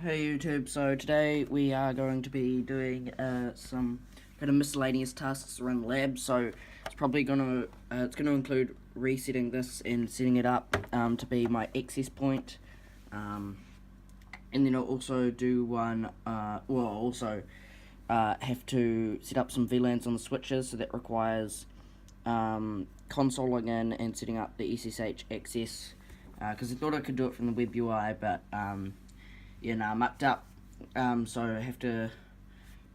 Hey YouTube, so today we are going to be doing some kind of miscellaneous tasks around the lab. So it's probably gonna include resetting this and setting it up to be my access point, and then I'll also do one. Have to set up some VLANs on the switches, so that requires consoling in and setting up the SSH access. Because I thought I could do it from the web UI, but I mucked up, so I have to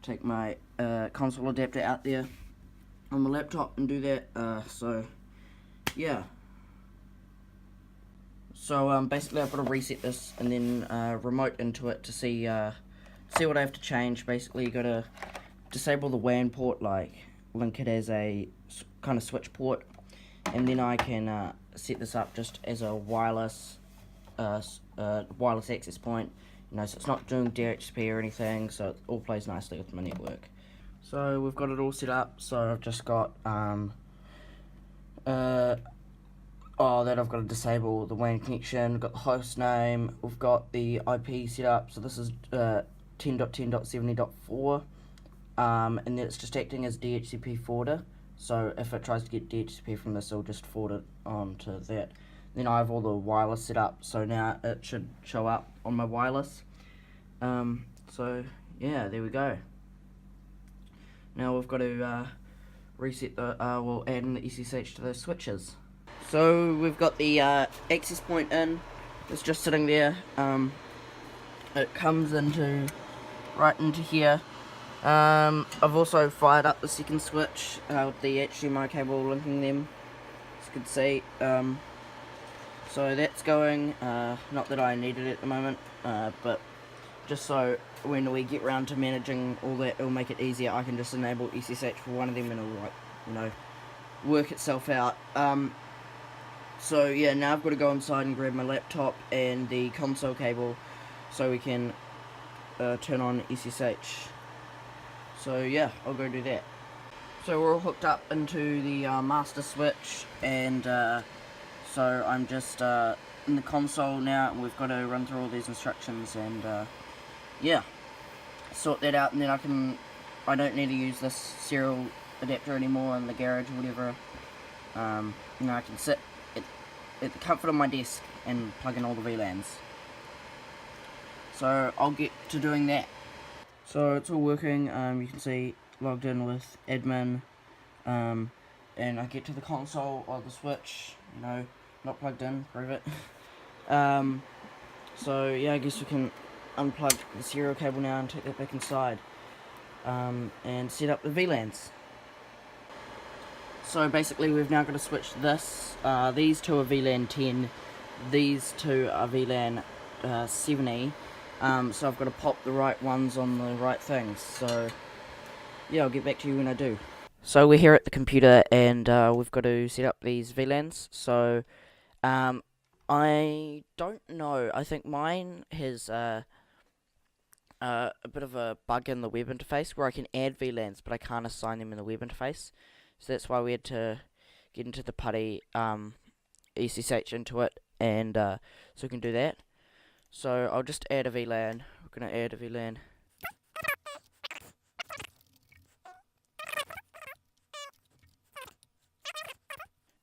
take my console adapter out there on the laptop and do that. So basically I've got to reset this and then remote into it to see what I have to change. Basically you got to disable the WAN port, like link it as a kind of switch port, and then I can set this up just as a wireless access point. So it's not doing DHCP or anything, so it all plays nicely with my network. So we've got it all set up. So I've just got that I've got to disable the WAN connection. We've got the host name. We've got the IP set up. So this is 10.10.70.4, and then it's just acting as DHCP forwarder. So if it tries to get DHCP from this, it'll just forward it on to that. Then I have all the wireless set up, so now it should show up on my wireless. So yeah, there we go. Now we've got to reset we'll add in the SSH to those switches. So we've got the access point in. It's just sitting there. It comes right into here. I've also fired up the second switch with the HDMI cable linking them, as you can see. So that's going, not that I need it at the moment, but just so when we get around to managing all that, it'll make it easier. I can just enable SSH for one of them and it'll work itself out. So yeah, now I've got to go inside and grab my laptop and the console cable so we can turn on SSH. So yeah, I'll go do that. So we're all hooked up into the master switch, and so I'm just in the console now, and we've got to run through all these instructions and sort that out, and then I don't need to use this serial adapter anymore in the garage or whatever. I can sit at the comfort of my desk and plug in all the VLANs. So I'll get to doing that. So it's all working. You can see logged in with admin, and I get to the console of the switch, not plugged in, prove it. So yeah, I guess we can unplug the serial cable now and take that back inside, and set up the VLANs. So basically we've now got to switch this. These two are VLAN 10, these two are VLAN 70. So I've got to pop the right ones on the right things. So yeah, I'll get back to you when I do. So we're here at the computer, and we've got to set up these VLANs. So I don't know, I think mine has a bit of a bug in the web interface where I can add VLANs but I can't assign them in the web interface. So that's why we had to get into the PuTTY SSH into it, and so we can do that. So I'll just add a VLAN. We're going to add a VLAN.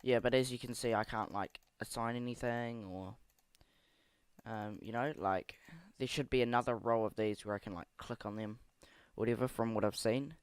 Yeah, but as you can see, I can't assign anything, or there should be another row of these where I can click on them, whatever, from what I've seen.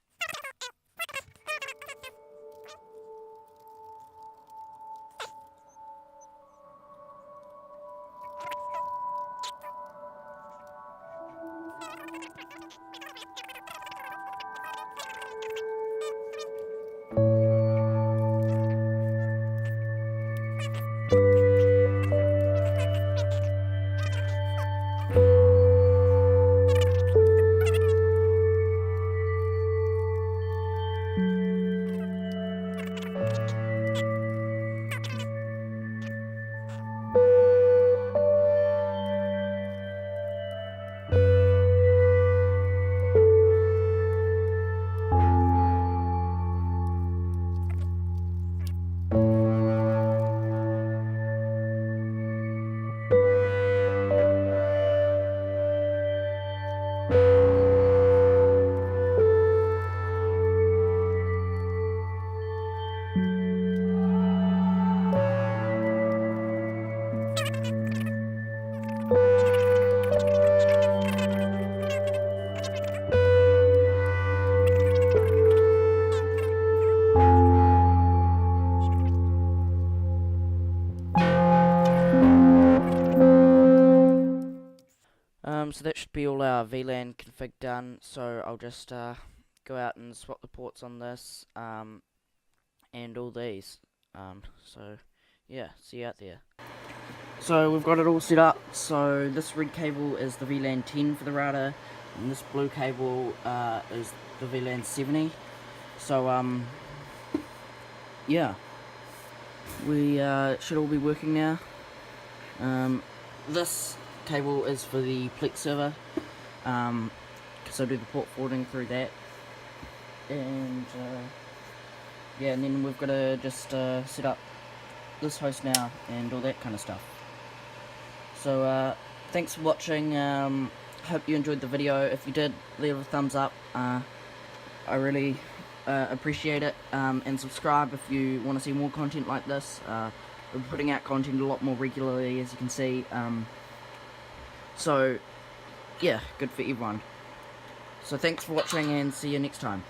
So that should be all our VLAN config done, so I'll just go out and swap the ports on this and all these. So yeah, see you out there. So we've got it all set up. So this red cable is the VLAN 10 for the router, and this blue cable is the VLAN 70. So yeah, we should all be working now. This cable is for the Plex server, because I do the port forwarding through that, and yeah, and then we've got to just set up this host now and all that kind of stuff. So thanks for watching. Hope you enjoyed the video. If you did, leave a thumbs up. I really appreciate it, and subscribe if you want to see more content like this. We're putting out content a lot more regularly, as you can see. So yeah, good for everyone. So thanks for watching, and see you next time.